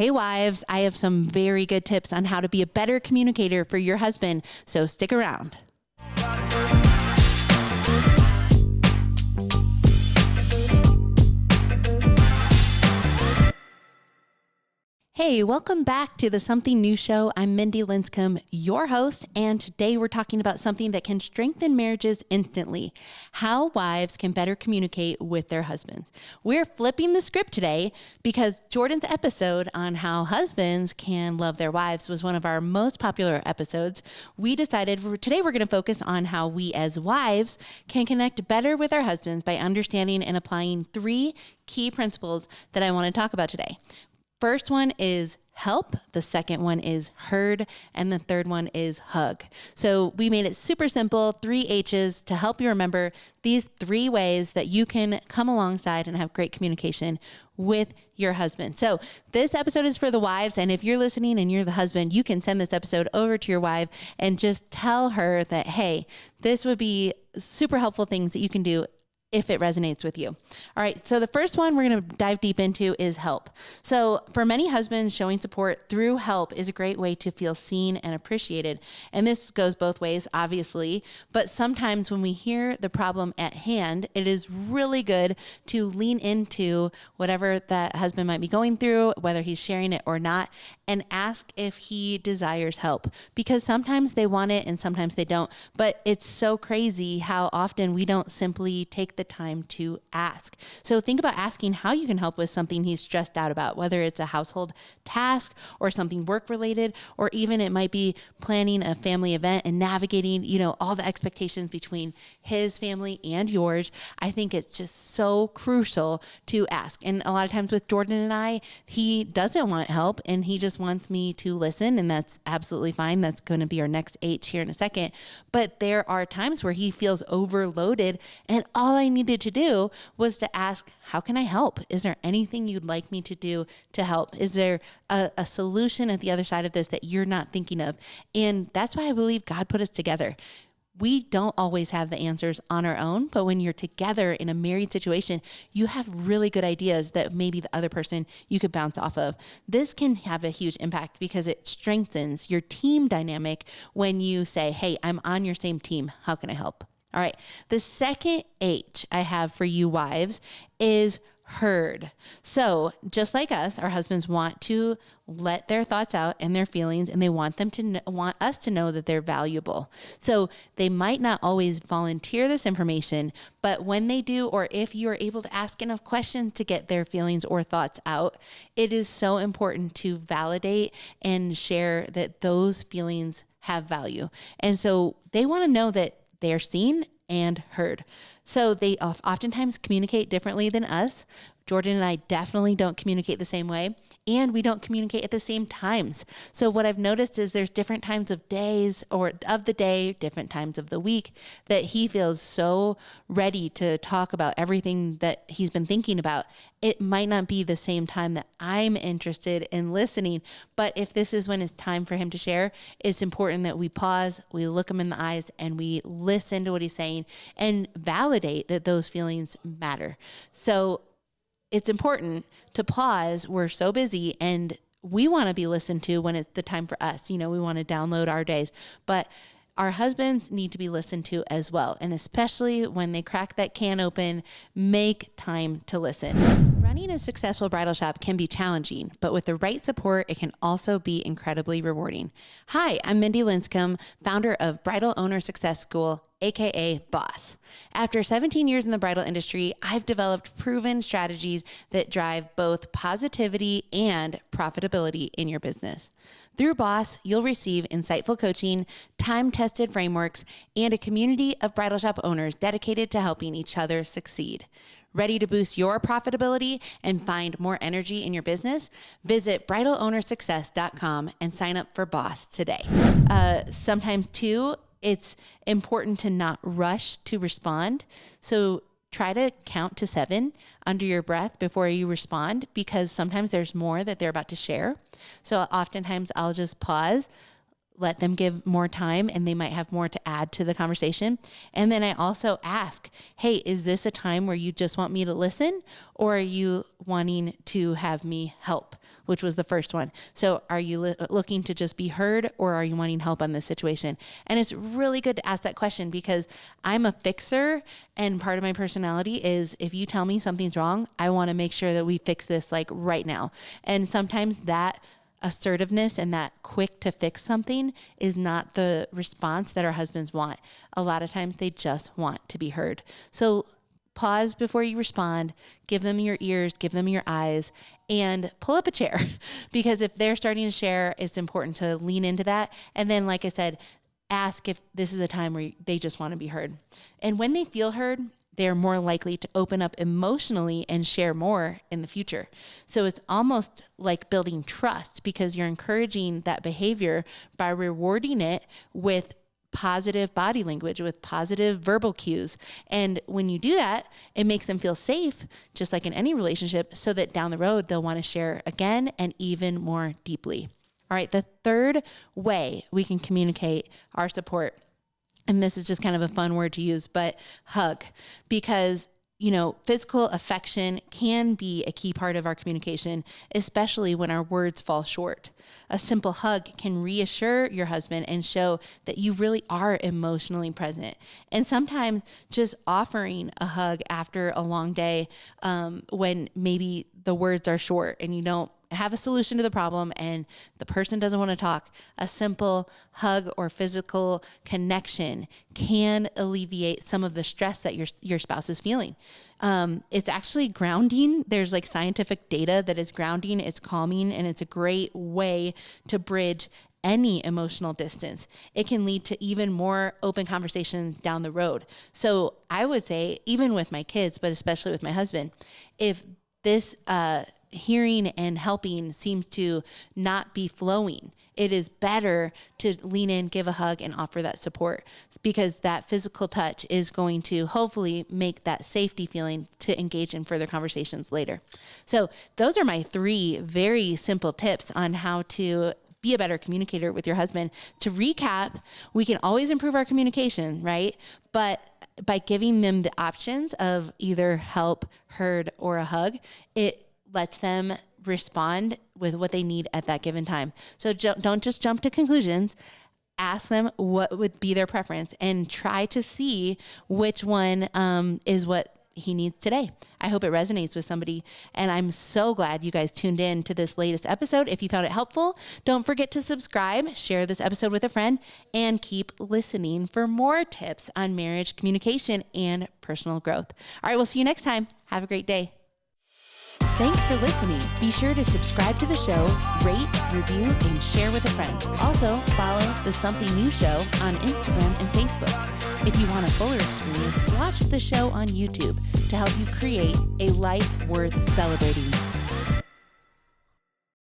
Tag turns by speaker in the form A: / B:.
A: Hey wives, I have some very good tips on how to be a better communicator for your husband, so stick around. Hey, welcome back to the Something New Show. I'm Mindi Linscombe, your host, and today we're talking about something that can strengthen marriages instantly, how wives can better communicate with their husbands. We're flipping the script today because Jordan's episode on how husbands can love their wives was one of our most popular episodes. We decided today we're going to focus on how we as wives can connect better with our husbands by understanding and applying 3 key principles that I want to talk about today. First one is help, the second one is heard, and the third one is hug. So we made it super simple, 3 H's to help you remember these 3 ways that you can come alongside and have great communication with your husband. So this episode is for the wives, and if you're listening and you're the husband, you can send this episode over to your wife and just tell her that, hey, this would be super helpful things that you can do if it resonates with you. All right. So the first one we're going to dive deep into is help. So for many husbands, showing support through help is a great way to feel seen and appreciated. And this goes both ways, obviously, but sometimes when we hear the problem at hand, it is really good to lean into whatever that husband might be going through, whether he's sharing it or not, and ask if he desires help, because sometimes they want it and sometimes they don't. But it's so crazy how often we don't simply take the time to ask. So think about asking how you can help with something he's stressed out about, whether it's a household task or something work related, or even it might be planning a family event and navigating, all the expectations between his family and yours. I think it's just so crucial to ask. And a lot of times with Jordan and I, he doesn't want help and he just wants me to listen, and that's absolutely fine. That's going to be our next H here in a second. But there are times where he feels overloaded, and all I needed to do was to ask, how can I help? Is there anything you'd like me to do to help? Is there a solution at the other side of this that you're not thinking of? And that's why I believe God put us together. We don't always have the answers on our own, but when you're together in a married situation, you have really good ideas that maybe the other person you could bounce off of. This can have a huge impact because it strengthens your team dynamic when you say, hey, I'm on your same team. How can I help? All right. The second H I have for you wives is heard. So just like us, our husbands want to let their thoughts out and their feelings, and they want them to want us to know that they're valuable. So they might not always volunteer this information, but when they do, or if you are able to ask enough questions to get their feelings or thoughts out, it is so important to validate and share that those feelings have value. And so they want to know that they're seen and heard. So they oftentimes communicate differently than us. Jordan and I definitely don't communicate the same way, and we don't communicate at the same times. So what I've noticed is there's different times of days or of the day, different times of the week that he feels so ready to talk about everything that he's been thinking about. It might not be the same time that I'm interested in listening, but if this is when it's time for him to share, it's important that we pause, we look him in the eyes, and we listen to what he's saying and validate that those feelings matter. So it's important to pause. We're so busy and we want to be listened to when it's the time for us. We want to download our days, but our husbands need to be listened to as well. And especially when they crack that can open, make time to listen. Running a successful bridal shop can be challenging, but with the right support, it can also be incredibly rewarding. Hi, I'm Mindi Linscombe, founder of Bridal Owner Success School, aka Boss. After 17 years in the bridal industry, I've developed proven strategies that drive both positivity and profitability in your business. Through Boss, you'll receive insightful coaching, time-tested frameworks, and a community of bridal shop owners dedicated to helping each other succeed. Ready to boost your profitability and find more energy in your business? Visit bridalownersuccess.com and sign up for Boss today. Sometimes too, it's important to not rush to respond. So try to count to 7 under your breath before you respond, because sometimes there's more that they're about to share. So oftentimes I'll just pause, let them give more time, and they might have more to add to the conversation. And then I also ask, hey, is this a time where you just want me to listen, or are you wanting to have me help which was the first one. So are you looking to just be heard, or are you wanting help on this situation? And it's really good to ask that question, because I'm a fixer, and part of my personality is, if you tell me something's wrong, I want to make sure that we fix this like right now. And sometimes that assertiveness and that quick to fix something is not the response that our husbands want. A lot of times they just want to be heard. So pause before you respond, give them your ears, give them your eyes, and pull up a chair. Because if they're starting to share, it's important to lean into that. And then, like I said, ask if this is a time where they just want to be heard. And when they feel heard, they're more likely to open up emotionally and share more in the future. So it's almost like building trust, because you're encouraging that behavior by rewarding it with positive body language, with positive verbal cues. And when you do that, it makes them feel safe, just like in any relationship, so that down the road, they'll want to share again and even more deeply. All right, the third way we can communicate our support, and this is just kind of a fun word to use, but hug. Because, physical affection can be a key part of our communication, especially when our words fall short. A simple hug can reassure your husband and show that you really are emotionally present. And sometimes just offering a hug after a long day, when maybe the words are short and you don't have a solution to the problem and the person doesn't want to talk, a simple hug or physical connection can alleviate some of the stress that your spouse is feeling. It's actually grounding. There's like scientific data that is grounding, it's calming, and it's a great way to bridge any emotional distance. It can lead to even more open conversations down the road. So I would say, even with my kids, but especially with my husband, if this hearing and helping seems to not be flowing, it is better to lean in, give a hug, and offer that support, because that physical touch is going to hopefully make that safety feeling to engage in further conversations later. So those are my 3 very simple tips on how to be a better communicator with your husband. To recap, we can always improve our communication, right? But by giving them the options of either help, heard, or a hug, it lets them respond with what they need at that given time. So don't just jump to conclusions. Ask them what would be their preference and try to see which one is what he needs today. I hope it resonates with somebody. And I'm so glad you guys tuned in to this latest episode. If you found it helpful, don't forget to subscribe, share this episode with a friend, and keep listening for more tips on marriage, communication, and personal growth. All right, we'll see you next time. Have a great day. Thanks for listening. Be sure to subscribe to the show, rate, review, and share with a friend. Also, follow The Something New Show on Instagram and Facebook. If you want a fuller experience, watch the show on YouTube to help you create a life worth celebrating.